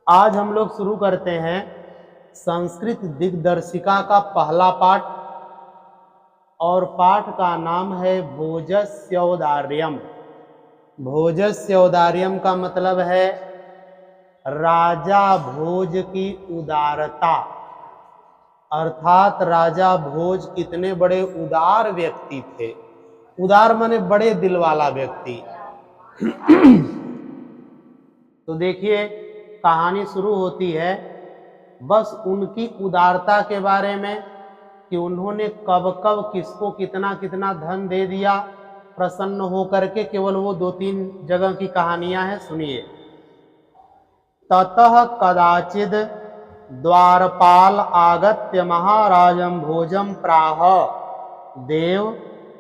आज हम लोग शुरू करते हैं संस्कृत दिग्दर्शिका का पहला पाठ और पाठ का नाम है भोजस्यौदार्यम। भोजस्यौदार्यम का मतलब है राजा भोज की उदारता, अर्थात राजा भोज कितने बड़े उदार व्यक्ति थे। उदार माने बड़े दिल वाला व्यक्ति। तो देखिए कहानी शुरू होती है बस उनकी उदारता के बारे में कि उन्होंने कब कब किसको कितना कितना धन दे दिया, प्रसन्न होकर के। केवल वो 2-3 जगह की कहानियां हैं, सुनिए। ततः कदाचिद द्वारपाल आगत्य महाराजं भोजं प्राह देव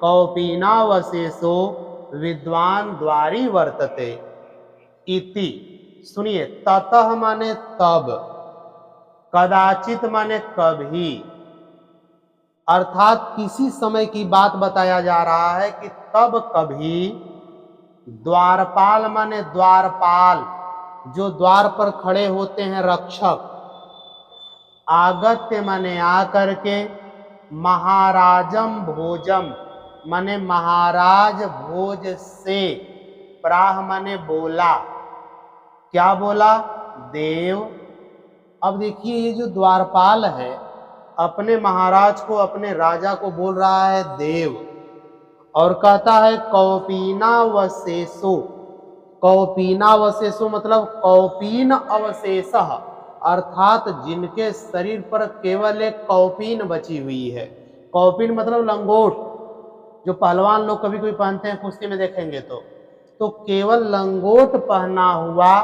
कौपीनावशेषो विद्वान द्वारी वर्तते इति। सुनिए, ततः माने तब, कदाचित माने कभी, अर्थात किसी समय की बात बताया जा रहा है कि तब कभी द्वारपाल माने द्वारपाल, जो द्वार पर खड़े होते हैं रक्षक, आगत्य माने आकर के, महाराजम भोजम माने महाराज भोज से, प्राह माने बोला। क्या बोला? देव। अब देखिए ये जो द्वारपाल है अपने महाराज को, अपने राजा को बोल रहा है देव, और कहता है कौपीनावशेषो। कौपीनावशेषो मतलब कौपीन अवशेष, अर्थात जिनके शरीर पर केवल एक कौपीन बची हुई है। कौपीन मतलब लंगोट, जो पहलवान लोग कभी कभी पहनते हैं, कुश्ती में देखेंगे तो केवल लंगोट पहना हुआ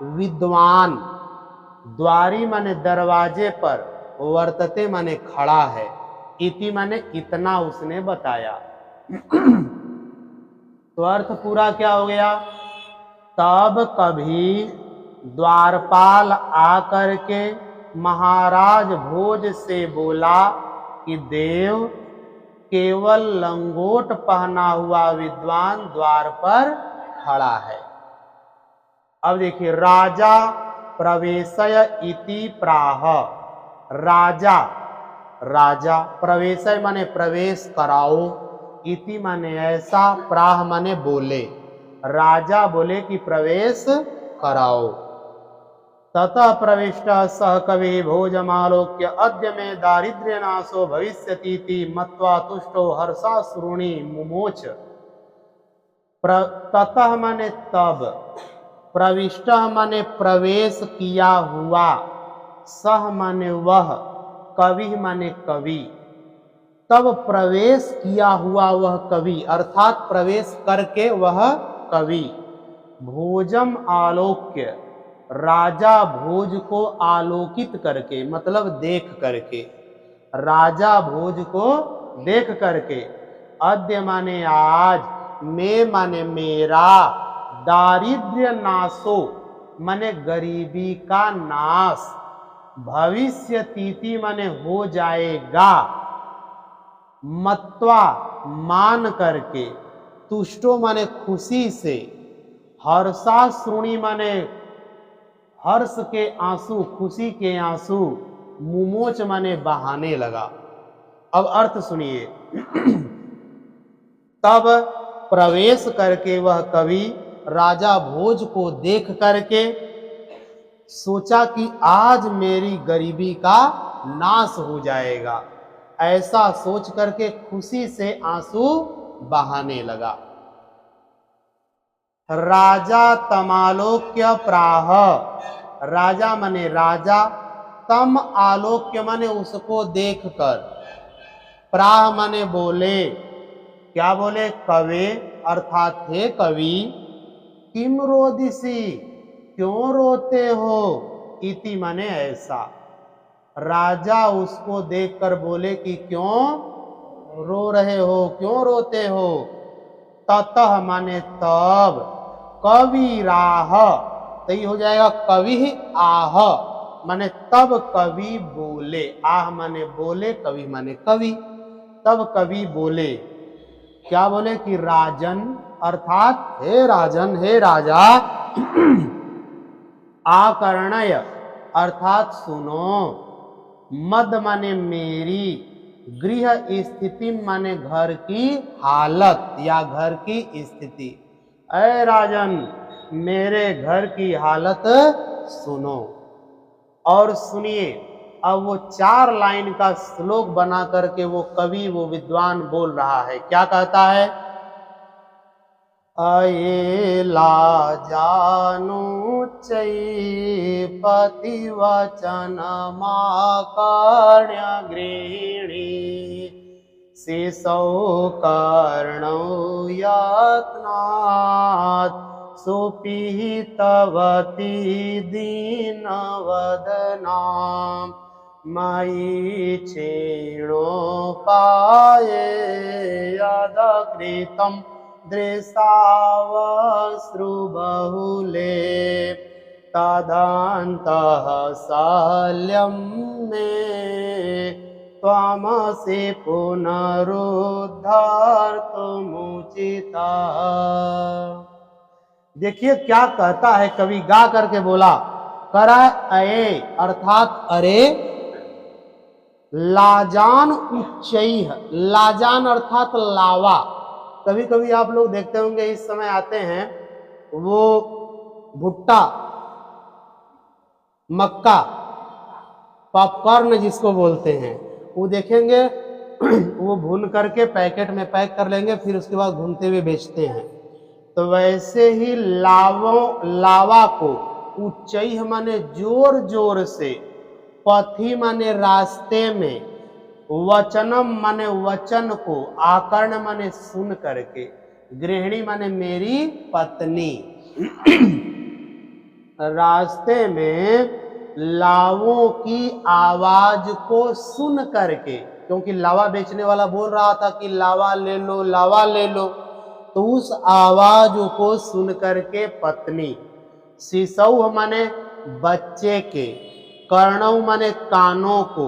विद्वान, द्वारी माने दरवाजे पर, वर्तते माने खड़ा है, इति माने इतना उसने बताया। तो अर्थ पूरा क्या हो गया? तब कभी द्वारपाल आकर के महाराज भोज से बोला कि देव, केवल लंगोट पहना हुआ विद्वान द्वार पर खड़ा है। अब देखिए, राजा प्रवेशय इति प्राह। राजा, राजा प्रवेशय माने प्रवेश कराओ, इति माने ऐसा, प्राह माने बोले। राजा बोले कि प्रवेश कराओ। ततः प्रविष्ट सह कवि भोजमालोक्य अद्य में दारिद्र्य नाशो भविष्यतीति मत्वा तुष्टो हर्षाश्रुणि मुमोच। ततः माने तब, प्रविष्ट माने प्रवेश किया हुआ, सह माने वह, कवि माने कवि। तब प्रवेश किया हुआ वह कवि, अर्थात प्रवेश करके वह कवि, भोजम आलोक्य, राजा भोज को आलोकित करके, मतलब देख करके, राजा भोज को देख करके। अद्य माने आज, में माने मेरा, दारिद्र्य नाशो माने गरीबी का नाश, भविष्य तीति माने हो जाएगा, मत्वा मान करके, तुष्टो माने खुशी से, हर्षाश्रुणि माने हर्ष के आंसू, खुशी के आंसू, मुमोच माने बहाने लगा। अब अर्थ सुनिए। तब प्रवेश करके वह कवि राजा भोज को देख करके सोचा कि आज मेरी गरीबी का नाश हो जाएगा, ऐसा सोच करके खुशी से आंसू बहाने लगा। राजा तमालोक्य प्राह, राजा माने राजा, तम आलोक्य माने उसको देखकर, प्राह माने बोले। क्या बोले? कवे, अर्थात हे कवि, किम रोदिसी, क्यों रोते हो, इति माने ऐसा। राजा उसको देखकर बोले कि क्यों रो रहे हो, क्यों रोते हो। ततः माने तब, कवि राह, तो ये हो जाएगा कवि आह, माने तब कवि बोले। आह माने बोले, कवि माने कवि। तब कवि बोले, क्या बोले कि राजन, अर्थात हे राजन, हे राजा, आकर्णय अर्थात सुनो, मद माने मेरी, गृह स्थिति माने घर की हालत या घर की स्थिति। ऐ राजन मेरे घर की हालत सुनो। और सुनिए, अब वो 4 लाइन का श्लोक बना करके वो कवि, वो विद्वान बोल रहा है। क्या कहता है? अयेला जानुच्चै पतिवचन माकर्ण्य गृहिणी शिशौ कर्णौ यत्नात् सुपीतवती दीनवदना मयि क्षीणोपाये यदकृतं दृशावश्रुबहुले तदन्तः शल्यं मे त्वमसि पुनरुद्धर्तुमुचिता। देखिए क्या कहता है कवि, गा करके बोला, करा अये अर्थात अरे, लाजान उच्चैः, लाजान अर्थात लावा। कभी कभी आप लोग देखते होंगे इस समय आते हैं वो भुट्टा, मक्का, पॉपकॉर्न जिसको बोलते हैं, वो देखेंगे वो भून करके पैकेट में पैक कर लेंगे, फिर उसके बाद घूमते हुए बेचते हैं। तो वैसे ही लावा को उच्चैः माने जोर जोर से, पथि माने रास्ते में, वचनम माने वचन को, आकर्ण माने सुन करके, गृहिणी माने मेरी पत्नी। रास्ते में लावों की आवाज को सुन करके, क्योंकि लावा बेचने वाला बोल रहा था कि लावा ले लो, लावा ले लो, तो उस आवाज को सुन करके पत्नी। शिशौ माने बच्चे के, कर्णव माने कानों को,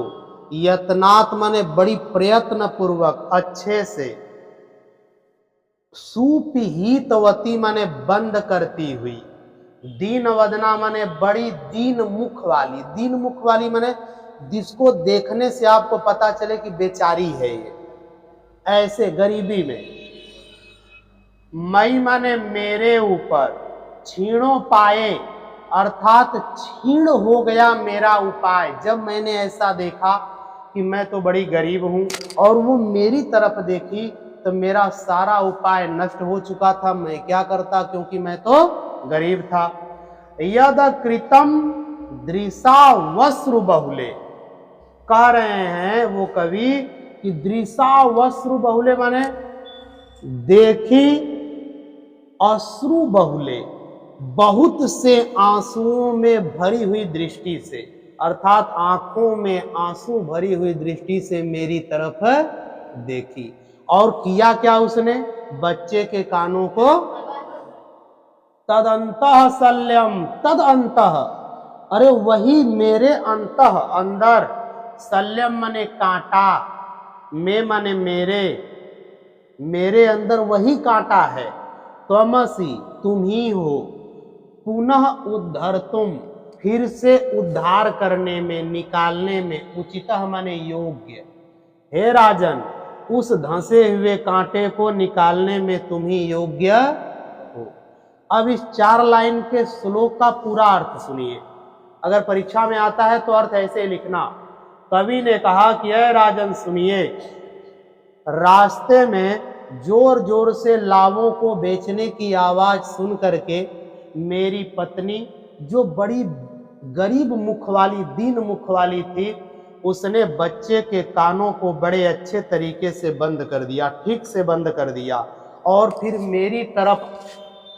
यत्नात् माने बड़ी प्रयत्न पूर्वक अच्छे से, सुपीतवती माने बंद करती हुई, दीन वदना माने बड़ी दीन मुख वाली। दीन मुख वाली माने जिसको देखने से आपको पता चले कि बेचारी है ये, ऐसे गरीबी में। मई माने मेरे ऊपर, छीणों पाए अर्थात छीण हो गया मेरा उपाय। जब मैंने ऐसा देखा कि मैं तो बड़ी गरीब हूं और वो मेरी तरफ देखी तो मेरा सारा उपाय नष्ट हो चुका था। मैं क्या करता, क्योंकि मैं तो गरीब था। यद कृतम दृशावस्रु बहुले, कह रहे हैं वो कवि कि दृशावस्रु बहुले माने देखी अश्रु बहुले, बहुत से आंसुओं में भरी हुई दृष्टि से, अर्थात आंखों में आंसू भरी हुई दृष्टि से मेरी तरफ देखी। और किया क्या उसने? बच्चे के कानों को तदंतः शल्यम, तद अंतः, अरे वही मेरे अंतः अंदर, शल्यम माने कांटा, में माने मेरे, मेरे अंदर वही कांटा है। त्वमसि तुम ही हो, पुनः उद्धर तुम, फिर से उद्धार करने में, निकालने में, उचितः माने योग्य। हे राजन, उस धंसे हुए कांटे को निकालने में तुम ही योग्य हो। अब इस 4 लाइन के श्लोक का पूरा अर्थ सुनिए। अगर परीक्षा में आता है तो अर्थ ऐसे लिखना। कवि ने कहा कि हे राजन सुनिए, रास्ते में जोर जोर से लावों को बेचने की आवाज सुन करके मेरी पत्नी, जो बड़ी गरीब मुख वाली, दीन मुख वाली थी, उसने बच्चे के कानों को बड़े अच्छे तरीके से बंद कर दिया, ठीक से बंद कर दिया, और फिर मेरी तरफ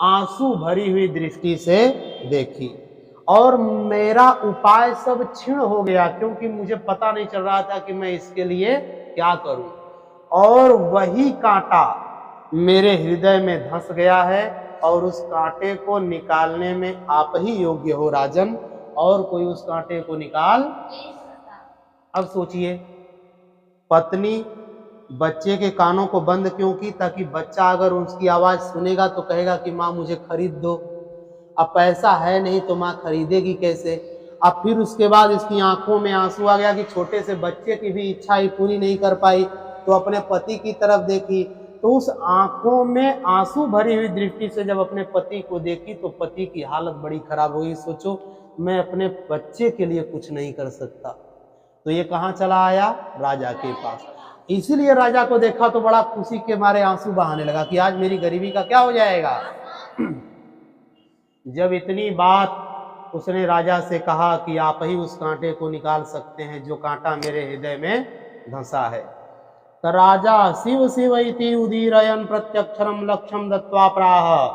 आंसू भरी हुई दृष्टि से देखी। और मेरा उपाय सब क्षीण हो गया, क्योंकि मुझे पता नहीं चल रहा था कि मैं इसके लिए क्या करूं। और वही कांटा मेरे हृदय में धंस गया है, और उस कांटे को निकालने में आप ही योग्य हो राजन, और कोई उस कांटे को निकाल। अब सोचिए, पत्नी बच्चे के कानों को बंद क्यों की? ताकि बच्चा अगर उसकी आवाज सुनेगा तो कहेगा कि माँ मुझे खरीद दो। अब पैसा है नहीं तो माँ खरीदेगी कैसे। अब फिर उसके बाद इसकी आंखों में आंसू आ गया कि छोटे से बच्चे की भी इच्छा ही पूरी नहीं कर पाई, तो अपने पति की तरफ देखी, तो उस आंखों में आंसू भरी हुई दृष्टि से जब अपने पति को देखी तो पति की हालत बड़ी खराब हुई। सोचो मैं अपने बच्चे के लिए कुछ नहीं कर सकता, तो ये कहाँ चला आया, राजा के पास। इसीलिए राजा को देखा तो बड़ा खुशी के मारे आंसू बहाने लगा कि आज मेरी गरीबी का क्या हो जाएगा। जब इतनी बात उसने राजा से कहा कि आप ही उस कांटे को निकाल सकते हैं जो कांटा मेरे हृदय में धंसा है। तो राजा शिव शिव इति उदीरयन प्रत्यक्षरम लक्ष्यम दत्वा प्राह।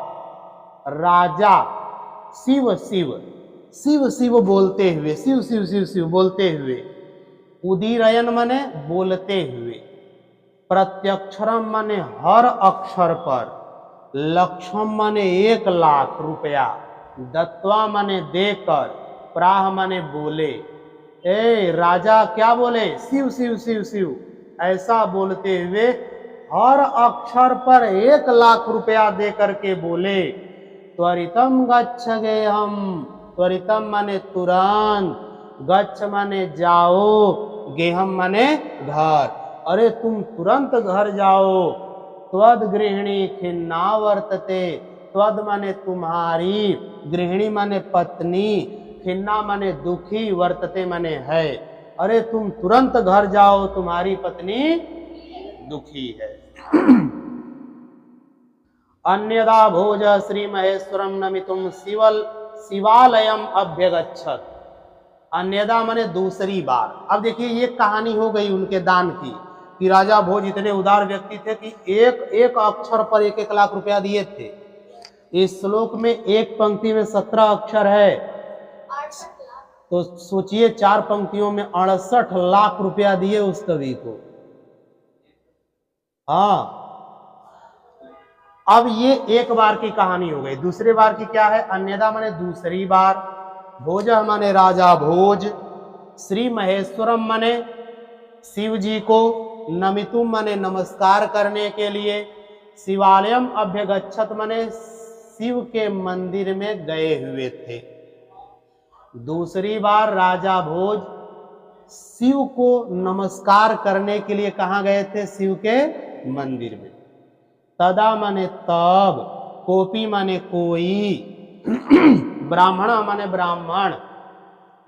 राजा शिव शिव शिव शिव बोलते हुए, शिव शिव शिव शिव बोलते हुए, उदीरयन माने बोलते हुए, प्रत्यक्षरम माने हर अक्षर पर, लक्षम माने 1 लाख रुपया, दत्वा माने देकर, प्राह माने बोले। ए राजा क्या बोले, शिव शिव शिव शिव ऐसा बोलते हुए हर अक्षर पर 1 लाख रुपया दे करके बोले। त्वरितम गच्छ गेहम, त्वरितम माने तुरंत, गच्छ माने जाओ, गेहम माने घर, अरे तुम तुरंत घर जाओ। त्वद गृहिणी खिन्ना वर्तते, त्वद माने तुम्हारी, गृहिणी माने पत्नी, खिन्ना माने दुखी, वर्तते माने है, अरे तुम तुरंत घर जाओ, तुम्हारी पत्नी दुखी है। अन्यदा भोज श्री महेश्वरम नमितुम शिवालयम अभ्यगच्छत। अन्यदा माने दूसरी बार। अब देखिए ये कहानी हो गई उनके दान की कि राजा भोज इतने उदार व्यक्ति थे कि एक अक्षर पर 1 लाख रुपया दिए थे। इस श्लोक में एक पंक्ति में 17 अक्षर है, तो सोचिए 4 पंक्तियों में 68 लाख रुपया दिए उस कवि को। हाँ, अब ये एक बार की कहानी हो गई। दूसरे बार की क्या है, अन्यदा माने दूसरी बार, भोज माने राजा भोज, श्री महेश्वरम माने शिव जी को, नमितुम माने नमस्कार करने के लिए, शिवालयम अभ्यगच्छत माने शिव के मंदिर में गए हुए थे। दूसरी बार राजा भोज शिव को नमस्कार करने के लिए कहाँ गए थे, शिव के मंदिर में। तदा माने तब, कोपी माने कोई, ब्राह्मण माने ब्राह्मण,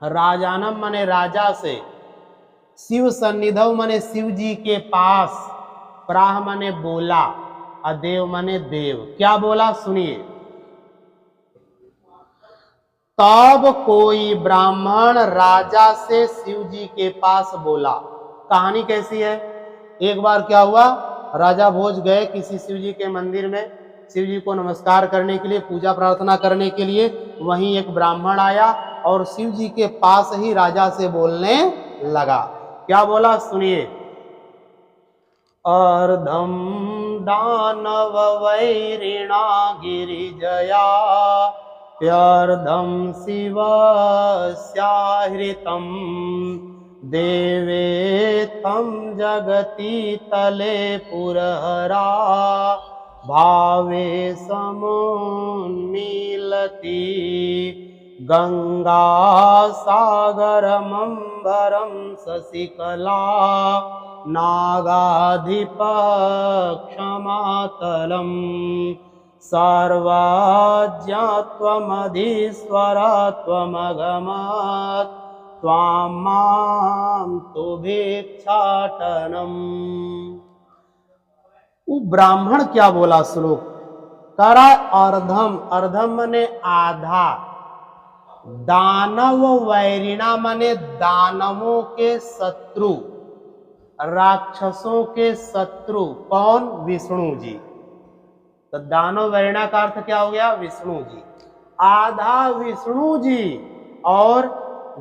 राजानम माने राजा से, शिव सन्निधौ माने शिव जी के पास, प्राह माने बोला, अदेव माने देव। क्या बोला सुनिए, तब कोई ब्राह्मण राजा से शिव जी के पास बोला। कहानी कैसी है, एक बार क्या हुआ, राजा भोज गए किसी शिव जी के मंदिर में, शिव जी को नमस्कार करने के लिए, पूजा प्रार्थना करने के लिए। वहीं एक ब्राह्मण आया और शिव जी के पास ही राजा से बोलने लगा। क्या बोला सुनिए, अर्धम दानव वैरिणा गिरिजया, प्यर्धम शिवस्याहृतं, देवे तम जगति तले पुरहरा, भावे समुन्मीलति, गंगा सागरमंबरम शशिकला, नागाधिपक्षमातलम, सर्वज्ञत्वमधीश्वरत्वमगमत्, त्वां मां तु भिक्षाटनम्। वो ब्राह्मण क्या बोला, श्लोक करा, अर्धम, अर्धम मने आधा, दानव वैरिणा मने दानवों के शत्रु, राक्षसों के शत्रु, कौन, विष्णु जी। तो दानव वैरिणा का अर्थ क्या हो गया, विष्णु जी। आधा विष्णु जी और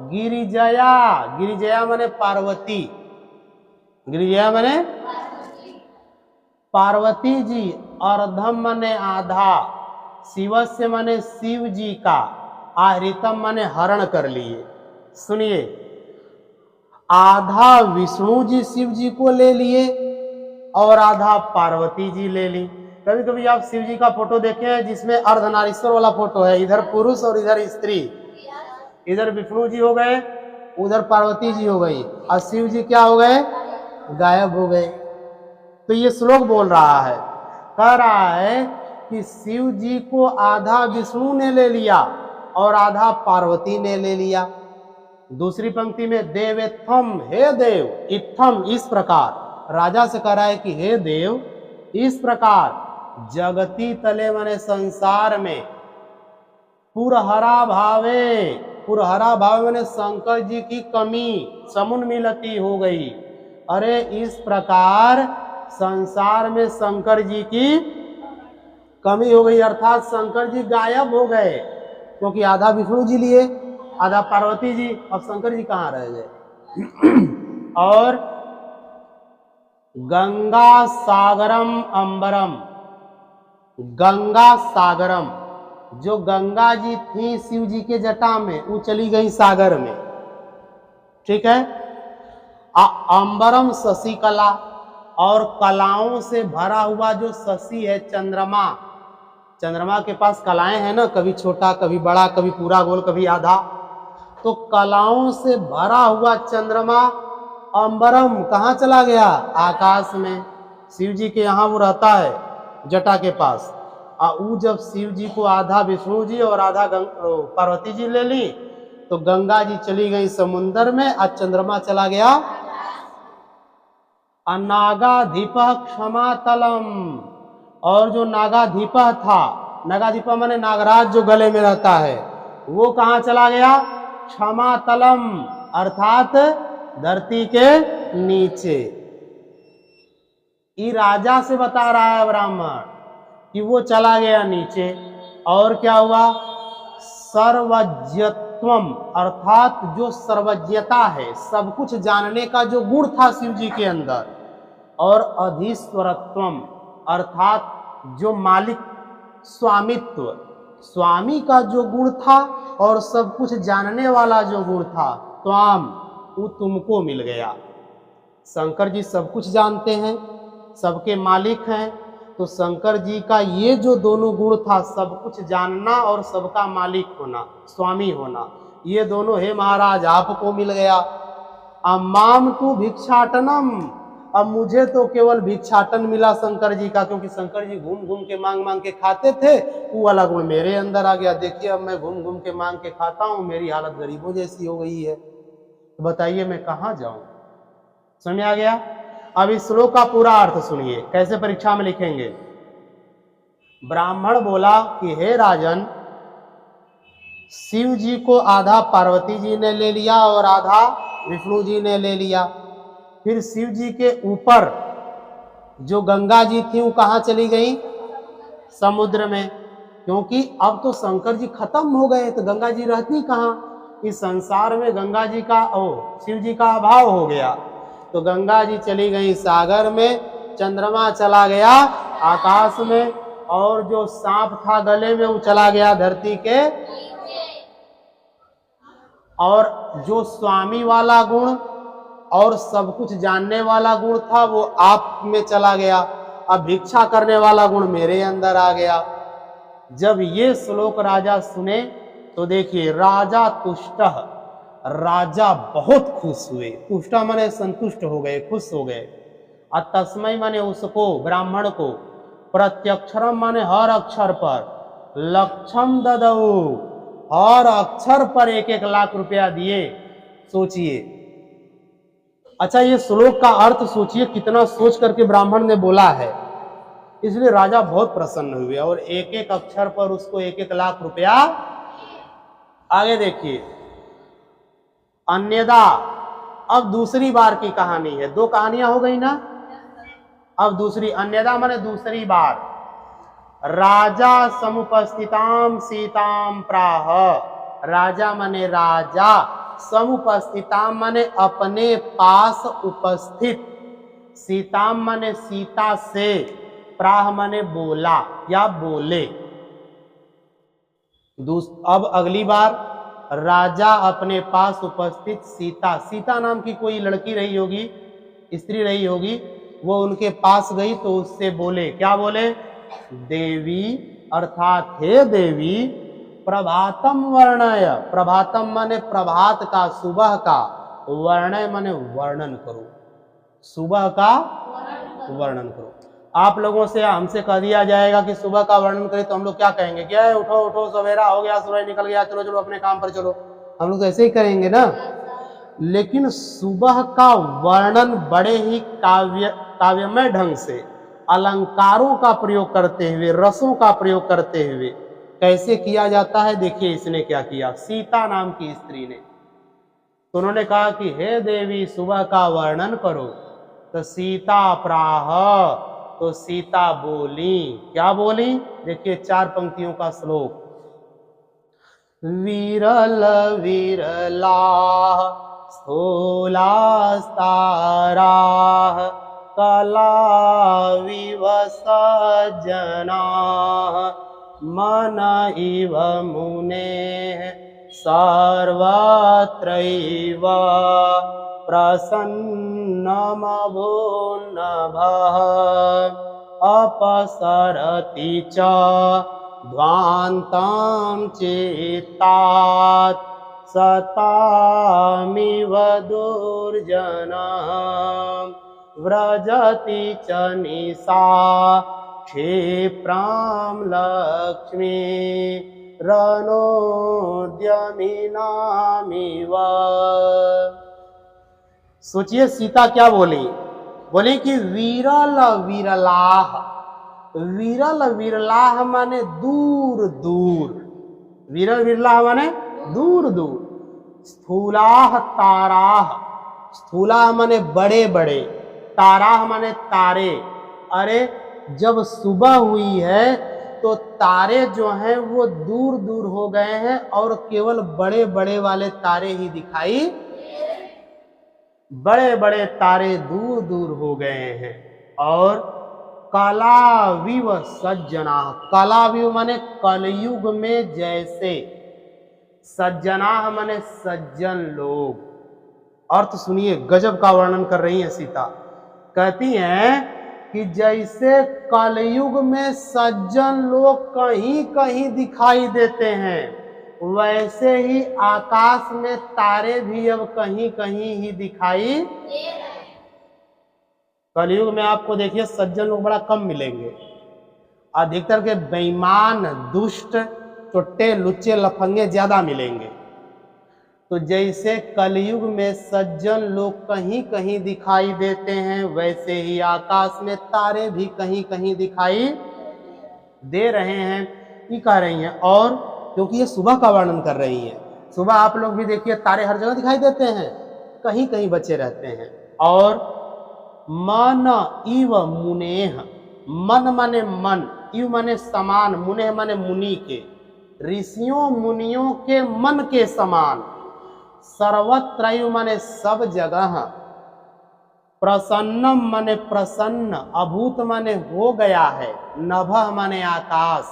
गिरिजया, गिरिजया माने पार्वती, गिरिजया माने पार्वती जी, अर्धम माने आधा, शिवस्य माने शिव जी का, आहृतम माने हरण कर लिए। सुनिए, आधा विष्णु जी शिव जी को ले लिए और आधा पार्वती जी ले ली। कभी कभी आप शिव जी का फोटो देखे हैं जिसमें अर्धनारीश्वर वाला फोटो है, इधर पुरुष और इधर स्त्री, इधर विष्णु जी हो गए, उधर पार्वती जी हो गई, और शिव जी क्या हो गए, गायब हो गए। तो ये श्लोक बोल रहा है, कह रहा है कि शिव जी को आधा विष्णु ने ले लिया और आधा पार्वती ने ले लिया। दूसरी पंक्ति में देवेत्थम, हे देव, इत्थम, इस प्रकार, राजा से कह रहा है कि हे देव, इस प्रकार जगती तले माने संसार में पुरहरा भावे, पुरहरा भाव माने शंकर जी की कमी समुन्मिलती हो गई। अरे इस प्रकार संसार में शंकर जी की कमी हो गई, अर्थात शंकर जी गायब हो गए, क्योंकि आधा विष्णु जी लिए, आधा पार्वती जी, अब शंकर जी कहाँ रह गए। और गंगा सागरम अंबरम, गंगा सागरम, जो गंगा जी थी शिव जी के जटा में, वो चली गई सागर में, ठीक है। अंबरम शशि कला, और कलाओं से भरा हुआ जो शशि है, चंद्रमा, चंद्रमा के पास कलाएं हैं ना, कभी छोटा कभी बड़ा, कभी पूरा गोल कभी आधा, तो कलाओं से भरा हुआ चंद्रमा अंबरम कहाँ चला गया, आकाश में। शिव जी के यहाँ वो रहता है जटा के पास, वो जब शिव जी को आधा विष्णु जी और आधा पार्वती जी ले ली, तो गंगा जी चली गई समुन्द्र में, और चंद्रमा चला गया नागाधीप क्षमा तलम, और जो नागाधीप था, नागाधीप माने नागराज जो गले में रहता है, वो कहाँ चला गया, क्षमा तलम, अर्थात धरती के नीचे। ये राजा से बता रहा है ब्राह्मण कि वो चला गया नीचे, और क्या हुआ, सर्वज्ञत्वम, अर्थात जो सर्वज्ञता है, सब कुछ जानने का जो गुण था शिव जी के अंदर, और अधीश्वरत्वम, अर्थात जो मालिक, स्वामित्व, स्वामी का जो गुण था, और सब कुछ जानने वाला जो गुण था, त्वाम, वो तुमको मिल गया। शंकर जी सब कुछ जानते हैं, सबके मालिक हैं, तो शंकर जी का ये जो दोनों गुण था, सब कुछ जानना और सबका मालिक होना, स्वामी होना, ये दोनों हे महाराज आपको मिल गया। अम्माम तू भिक्षाटनम, अब मुझे तो केवल भिक्षाटन मिला शंकर जी का, क्योंकि शंकर जी घूम घूम के मांग मांग के खाते थे, वो वाला गुण मेरे अंदर आ गया। देखिए अब मैं घूम घूम के मांग के खाता हूँ, मेरी हालत गरीबों जैसी हो गई है, तो बताइए मैं कहाँ जाऊं। समझ आ गया। अब इस श्लोक का पूरा अर्थ सुनिए, कैसे परीक्षा में लिखेंगे। ब्राह्मण बोला कि हे राजन, शिव जी को आधा पार्वती जी ने ले लिया और आधा विष्णु जी ने ले लिया। फिर शिव जी के ऊपर जो गंगा जी थी वो कहाँ चली गई, समुद्र में, क्योंकि अब तो शंकर जी खत्म हो गए, तो गंगा जी रहती कहाँ, इस संसार में गंगा जी का, शिव जी का अभाव हो गया, तो गंगा जी चली गई सागर में, चंद्रमा चला गया आकाश में, और जो सांप था गले में वो चला गया धरती के, और जो स्वामी वाला गुण और सब कुछ जानने वाला गुण था वो आप में चला गया, अब भिक्षा करने वाला गुण मेरे अंदर आ गया। जब ये श्लोक राजा सुने तो देखिए, राजा तुष्ट, राजा बहुत खुश हुए, तुष्ट माने संतुष्ट हो गए, खुश हो गए। और तस्मै माने उसको, ब्राह्मण को, प्रत्यक्षरम माने हर अक्षर पर, लक्षम ददऊ, हर अक्षर पर 1-1 लाख रुपया दिए। सोचिए, अच्छा ये श्लोक का अर्थ सोचिए, कितना सोच करके ब्राह्मण ने बोला है, इसलिए राजा बहुत प्रसन्न हुए और 1-1 अक्षर पर उसको 1-1 लाख रुपया। आगे देखिए, अन्यदा, अब दूसरी बार की कहानी है, 2 कहानियां हो गई ना, अब दूसरी, अन्यदा माने दूसरी बार। राजा समुपस्थिताम सीताम प्राह, राजा माने राजा, समुपस्थिताम माने अपने पास उपस्थित, सीताम माने सीता से, प्राह माने बोला या बोले। अब अगली बार, राजा अपने पास उपस्थित सीता, सीता नाम की कोई लड़की रही होगी, स्त्री रही होगी, वो उनके पास गई तो उससे बोले, क्या बोले, देवी अर्थात हे देवी, प्रभातम वर्णय, प्रभातम माने प्रभात का, सुबह का, वर्णय माने वर्णन करो, सुबह का वर्णन करो। आप लोगों से हमसे कह दिया जाएगा कि सुबह का वर्णन करें तो हम लोग क्या कहेंगे, क्या है, उठो उठो सवेरा हो गया, सूरज निकल गया, चलो चलो अपने काम पर चलो, हम लोग तो ऐसे ही करेंगे ना। लेकिन सुबह का वर्णन बड़े ही काव्यमय ढंग से, अलंकारों का प्रयोग करते हुए, रसों का प्रयोग करते हुए कैसे किया जाता है, देखिए इसने क्या किया। सीता नाम की स्त्री ने, तो उन्होंने कहा कि हे देवी सुबह का वर्णन करो, तो सीता प्राह, तो सीता बोली, क्या बोली, देखिए 4 पंक्तियों का श्लोक। विरल विरला स्थूलास्तारा कला विवसजना मन इव मुने सर्वत्रैव प्रसन्नमभून्नभः अपसरति च ध्वान्तं चित्तात् सतामिव दुर्जना व्रजति च निशा क्षिप्रां लक्ष्मी रणोद्यमिनामिव। सोचिए सीता क्या बोली, बोली कि विरल विरलाह, विरल विरलाह माने दूर दूर, विरल विरलाह माने दूर दूर, स्थूलाह ताराह, स्थूलाह माने बड़े बड़े, ताराह माने तारे। अरे जब सुबह हुई है तो तारे जो हैं वो दूर दूर हो गए हैं और केवल बड़े बड़े वाले तारे ही दिखाई, बड़े बड़े तारे दूर दूर हो गए हैं। और कलाविव सज्जना, कलाविव माने कलयुग में जैसे, सज्जना माने सज्जन लोग। अर्थ सुनिए, गजब का वर्णन कर रही है सीता, कहती हैं कि जैसे कलयुग में सज्जन लोग कहीं कहीं दिखाई देते हैं, वैसे ही आकाश में तारे भी अब कहीं कहीं ही दिखाई दे रहे हैं। कलयुग में आपको देखिए सज्जन लोग बड़ा कम मिलेंगे, अधिकतर के बेईमान, दुष्ट, चुट्टे, लुच्चे, लफंगे ज्यादा मिलेंगे। तो जैसे कलयुग में सज्जन लोग कहीं कहीं दिखाई देते हैं, वैसे ही आकाश में तारे भी कहीं कहीं दिखाई दे रहे हैं, ये कह रही हैं। और क्योंकि ये सुबह का वर्णन कर रही है, सुबह आप लोग भी देखिए तारे हर जगह दिखाई देते हैं, कहीं कहीं बचे रहते हैं। और मन इव मुनेह, मन माने मन, इव माने समान, मुनेह माने मुनि के, ऋषियों मुनियों के मन के समान, सर्वत्र माने सब जगह, प्रसन्नम माने प्रसन्न, अभूत माने हो गया है, नभः माने आकाश।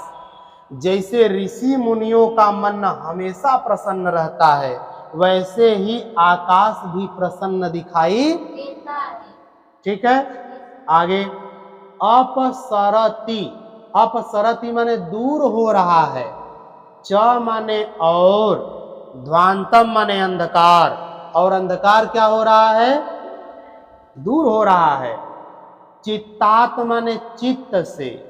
जैसे ऋषि मुनियों का मन हमेशा प्रसन्न रहता है, वैसे ही आकाश भी प्रसन्न दिखाई देता है। ठीक है, आगे अपसरति, अपसरति माने दूर हो रहा है, च माने और, ध्वांतम माने अंधकार, और अंधकार क्या हो रहा है, दूर हो रहा है। चित्तात माने चित्त से,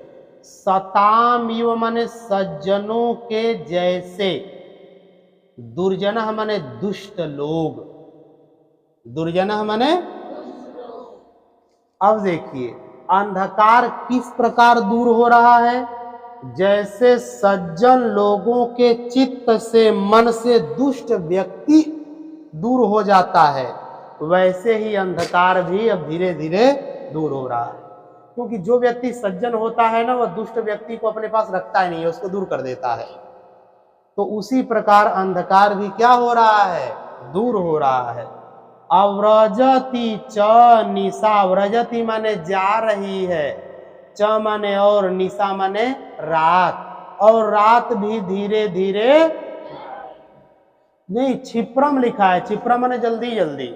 सताम इव माने सज्जनों के जैसे, दुर्जनः माने दुष्ट लोग, दुर्जनः माने। अब देखिए अंधकार किस प्रकार दूर हो रहा है, जैसे सज्जन लोगों के चित्त से, मन से दुष्ट व्यक्ति दूर हो जाता है, वैसे ही अंधकार भी अब धीरे धीरे दूर हो रहा है। क्योंकि जो व्यक्ति सज्जन होता है ना, वह दुष्ट व्यक्ति को अपने पास रखता ही नहीं है, उसको दूर कर देता है। तो उसी प्रकार अंधकार भी क्या हो रहा है, दूर हो रहा है। अव्रजति च निशा, व्रजति माने जा रही है, च माने और, निशा माने रात, और रात भी धीरे धीरे, नहीं क्षिप्रम लिखा है, क्षिप्रम माने जल्दी जल्दी,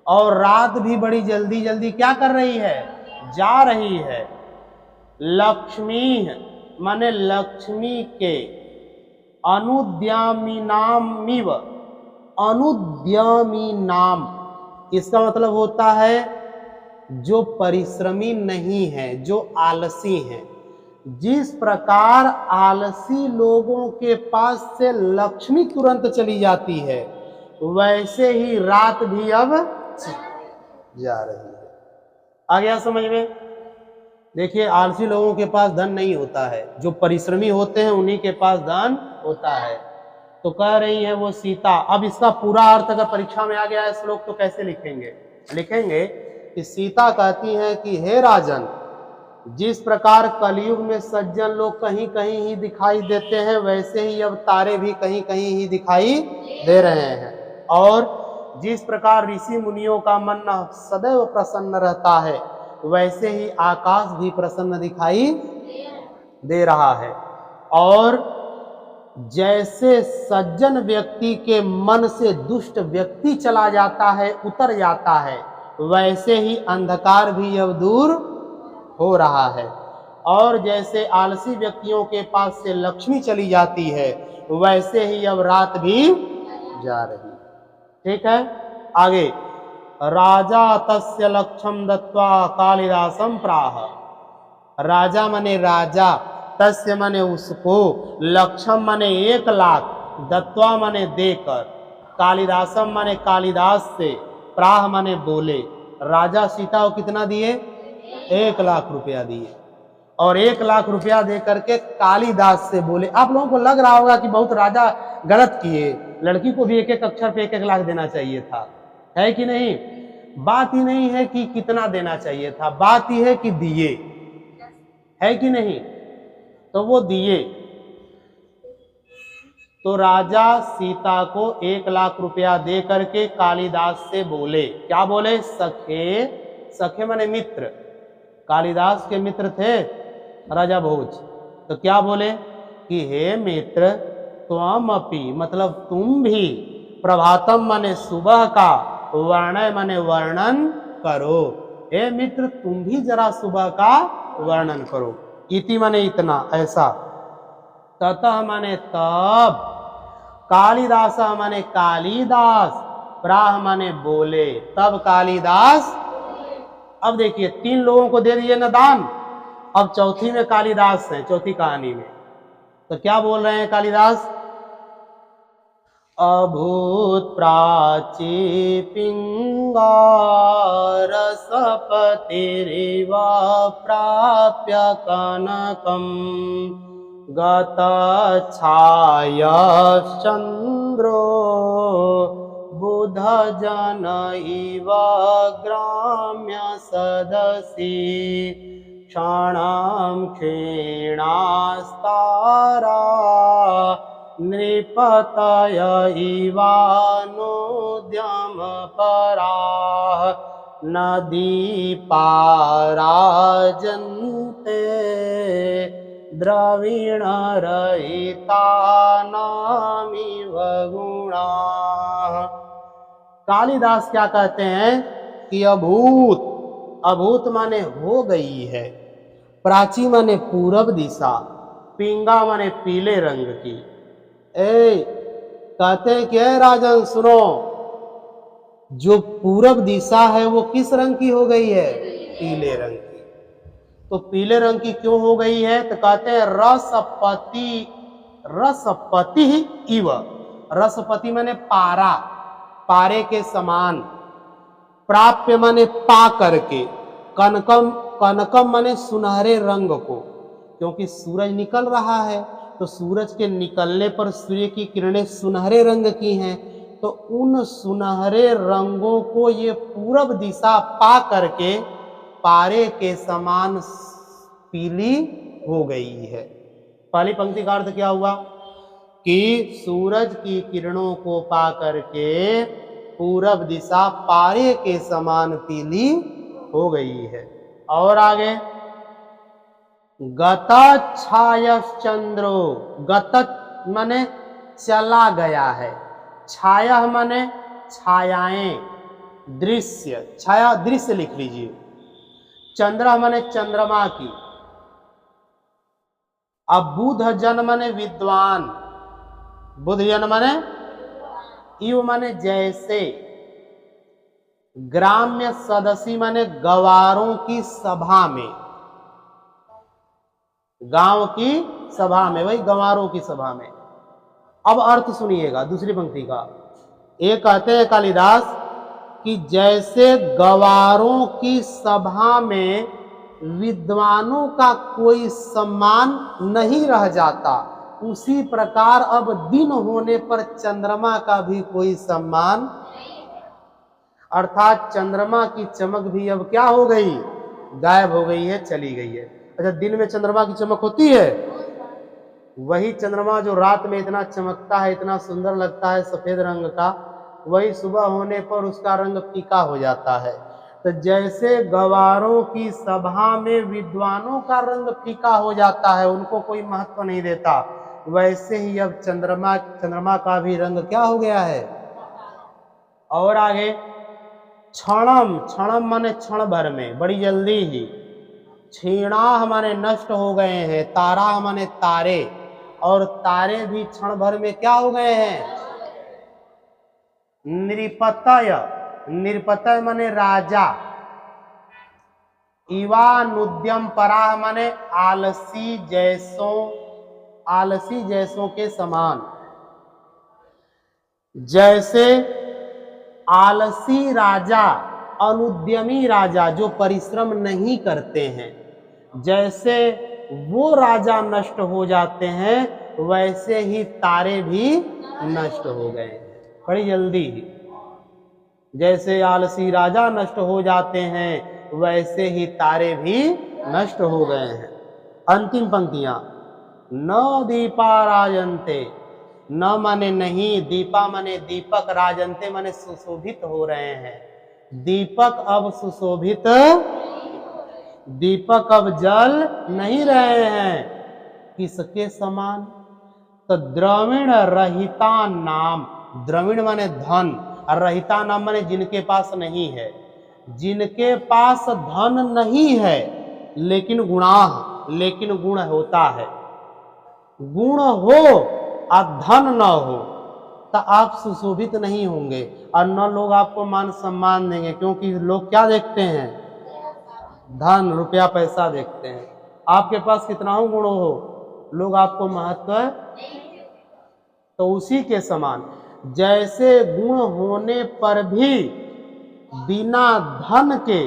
और रात भी बड़ी जल्दी जल्दी क्या कर रही है, जा रही है। लक्ष्मी माने लक्ष्मी के, अनुद्यामिनामिव, अनुद्यमी नाम, इसका मतलब होता है जो परिश्रमी नहीं है, जो आलसी है। जिस प्रकार आलसी लोगों के पास से लक्ष्मी तुरंत चली जाती है, वैसे ही रात भी अब जा रही है। आ गया समझ में? देखिए, आलसी लोगों के पास धन नहीं होता है, जो परिश्रमी होते हैं उन्हीं के पास धन होता है। तो कह रही है वो सीता। अब इसका पूरा अर्थ अगर परीक्षा में आ गया है श्लोक तो कैसे लिखेंगे? लिखेंगे कि सीता कहती हैं कि हे राजन, जिस प्रकार कलयुग में सज्जन लोग कहीं कहीं ही दिखाई देते हैं, वैसे ही अब तारे भी कहीं कहीं ही दिखाई दे रहे हैं। और जिस प्रकार ऋषि मुनियों का मन सदैव प्रसन्न रहता है, वैसे ही आकाश भी प्रसन्न दिखाई दे रहा है। और जैसे सज्जन व्यक्ति के मन से दुष्ट व्यक्ति चला जाता है, उतर जाता है, वैसे ही अंधकार भी अब दूर हो रहा है। और जैसे आलसी व्यक्तियों के पास से लक्ष्मी चली जाती है, वैसे ही अब रात भी जा रही। ठीक है, आगे। राजा तस्य लक्ष्यम दत्वा कालिदासम प्राह। राजा मने राजा, तस्य मने उसको, लक्ष्यम मने 1 लाख, दत्वा मने देकर, कालिदासम मने कालिदास से, प्राह मने बोले। राजा सीता को कितना दिए? 1 लाख रुपया दिए। और 1 लाख रुपया दे करके कालिदास से बोले। आप लोगों को लग रहा होगा कि बहुत राजा गलत किए, लड़की को भी 1-1 अक्षर पे 1-1 लाख देना चाहिए था, है कि नहीं? बात ही नहीं है कि कितना देना चाहिए था, बात ही है कि दिए, है कि नहीं? तो वो दिए। तो राजा सीता को 1 लाख रुपया दे करके कालिदास से बोले। क्या बोले? सखे, सखे माने मित्र, कालिदास के मित्र थे राजा भोज। तो क्या बोले कि हे मित्र, त्वम अपि मतलब तुम भी, प्रभातम माने सुबह का, वर्णय माने वर्णन करो। हे मित्र, तुम भी जरा सुबह का वर्णन करो। इति माने इतना, ऐसा। ततः माने तब, कालिदास माने कालिदास, प्राह माने बोले, तब कालिदास। अब देखिए, 3 लोगों को दे दिए ना दान, अब चौथी में कालिदास है, चौथी कहानी में। तो क्या बोल रहे हैं कालिदास? अभूत प्राची पिंगार सपतिरिव प्राप्य कनकम गत छायश्चंद्रो बुध जन इव ग्राम्य सदसी क्षणं क्षीणास्तारा नृपतय इवानुद्यम पराः नदी पाराजन्ते द्रविण रहिता नामिव गुणाः। कालिदास क्या कहते हैं कि अभूत, अभूत माने हो गई है, प्राची माने पूरब दिशा, पिंगा माने पीले रंग की। कहते हैं कि राजन सुनो, जो पूरब दिशा है वो किस रंग की हो गई है? पीले रंग की। तो पीले रंग की क्यों हो गई है? तो कहते हैं रसपति, रसपति इव, रसपति माने पारा, पारे के समान, प्राप्य माने पा करके, कनकम, कनकम माने सुनहरे रंग को, क्योंकि सूरज निकल रहा है तो सूरज के निकलने पर सूर्य की किरणें सुनहरे रंग की हैं, तो उन सुनहरे रंगों को ये पूरब दिशा पा करके पारे के समान पीली हो गई है। पहली पंक्ति का अर्थ क्या हुआ कि सूरज की किरणों को पा करके पूरब दिशा पारे के समान पीली हो गई है। और आगे, गत छायश्चंद्रो, गत माने चला गया है, छाया माने छायाएं, दृश्य, छाया दृश्य लिख लीजिए, चंद्र माने चंद्रमा की, अब बुध जन माने विद्वान, बुध जन माने इव माने जैसे, ग्राम्य सदसी माने गवारों की सभा में, गांव की सभा में, वही गंवारों की सभा में। अब अर्थ सुनिएगा दूसरी पंक्ति का। एक कहते हैं कालिदास कि जैसे गवारों की सभा में विद्वानों का कोई सम्मान नहीं रह जाता, उसी प्रकार अब दिन होने पर चंद्रमा का भी कोई सम्मान, अर्थात चंद्रमा की चमक भी अब क्या हो गई, गायब हो गई है, चली गई है। अच्छा, दिन में चंद्रमा की चमक होती है, वही चंद्रमा जो रात में इतना चमकता है, इतना सुंदर लगता है सफेद रंग का, वही सुबह होने पर उसका रंग फीका हो जाता है। तो जैसे गवारों की सभा में विद्वानों का रंग फीका हो जाता है, उनको कोई महत्व नहीं देता, वैसे ही अब चंद्रमा का भी रंग क्या हो गया है। और आगे क्षणम, क्षणम माने क्षण भर में, बड़ी जल्दी ही। क्षीणा माने नष्ट हो गए हैं, तारा माने तारे, और तारे भी क्षण भर में क्या हो गए हैं। नृपतय, नृपतय माने राजा। इवानुद्यम पराह माने आलसी जैसों, आलसी जैसों के समान। जैसे आलसी राजा, अनुद्यमी राजा जो परिश्रम नहीं करते हैं, जैसे वो राजा नष्ट हो जाते हैं, वैसे ही तारे भी नष्ट हो गए हैं बड़ी जल्दी ही। जैसे आलसी राजा नष्ट हो जाते हैं, वैसे ही तारे भी नष्ट हो गए हैं। अंतिम पंक्तियां, न दीपा राजन्ते, न माने नहीं, दीपा माने दीपक, राजन्ते माने सुशोभित हो रहे हैं। दीपक अब सुशोभित, दीपक अब जल नहीं रहे हैं, किसके समान। तो द्रविण रहिता नाम, द्रविण माने धन, और रहिता नाम माने जिनके पास नहीं है। जिनके पास धन नहीं है लेकिन गुणाह, लेकिन गुण होता है, गुण हो और धन न हो तो आप सुशोभित नहीं होंगे, और न लोग आपको मान सम्मान देंगे, क्योंकि लोग क्या देखते हैं, धन रुपया पैसा देखते हैं। आपके पास कितना हो गुण हो, लोग आपको महत्व, तो उसी के समान जैसे गुण होने पर भी बिना धन के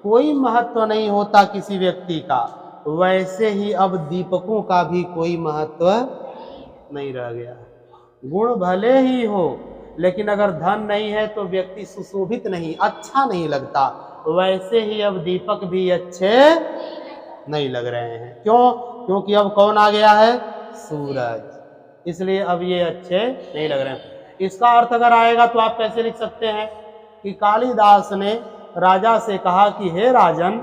कोई महत्व नहीं होता किसी व्यक्ति का, वैसे ही अब दीपकों का भी कोई महत्व नहीं रह गया। गुण भले ही हो, लेकिन अगर धन नहीं है तो व्यक्ति सुशोभित नहीं, अच्छा नहीं लगता, वैसे ही अब दीपक भी अच्छे नहीं लग रहे हैं। क्यों? क्योंकि अब कौन आ गया है, सूरज, इसलिए अब ये अच्छे नहीं लग रहे हैं। इसका अर्थ अगर आएगा तो आप कैसे लिख सकते हैं कि कालिदास ने राजा से कहा कि हे राजन,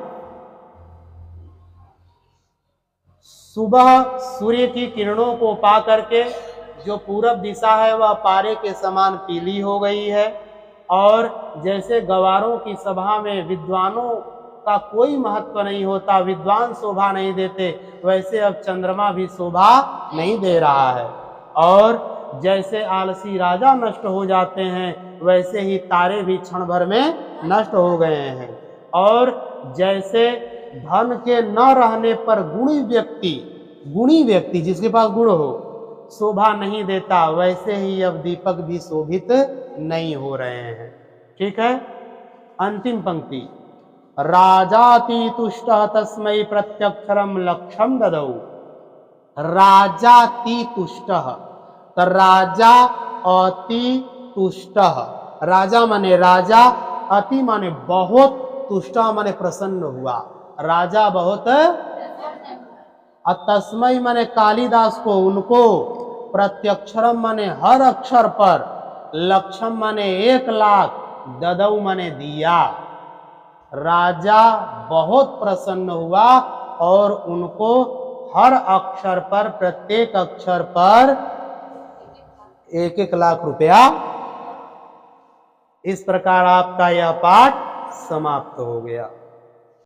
सुबह सूर्य की किरणों को पा करके जो पूरब दिशा है वह पारे के समान पीली हो गई है, और जैसे गवारों की सभा में विद्वानों का कोई महत्व नहीं होता, विद्वान शोभा नहीं देते, वैसे अब चंद्रमा भी शोभा नहीं दे रहा है। और जैसे आलसी राजा नष्ट हो जाते हैं, वैसे ही तारे भी क्षण भर में नष्ट हो गए हैं। और जैसे धन के न रहने पर गुणी व्यक्ति जिसके पास गुण हो शोभा नहीं देता, वैसे ही अब दीपक भी शोभित नहीं हो रहे हैं। ठीक है। अंतिम पंक्ति, राजाति तुष्ट तस्मै प्रत्यक्षरम लक्षम ददौ। राजाति तुष्ट, तो राजा अति तुष्ट, राजा माने राजा, अति माने बहुत, तुष्ट माने प्रसन्न हुआ, राजा बहुत, तस्मै माने कालिदास को, उनको, प्रत्यक्षरम माने हर अक्षर पर, लक्षम माने 1,00,000, ददौ माने दिया। राजा बहुत प्रसन्न हुआ और उनको हर अक्षर पर, प्रत्येक अक्षर पर 1-1 लाख रुपया। इस प्रकार आपका यह पाठ समाप्त हो गया।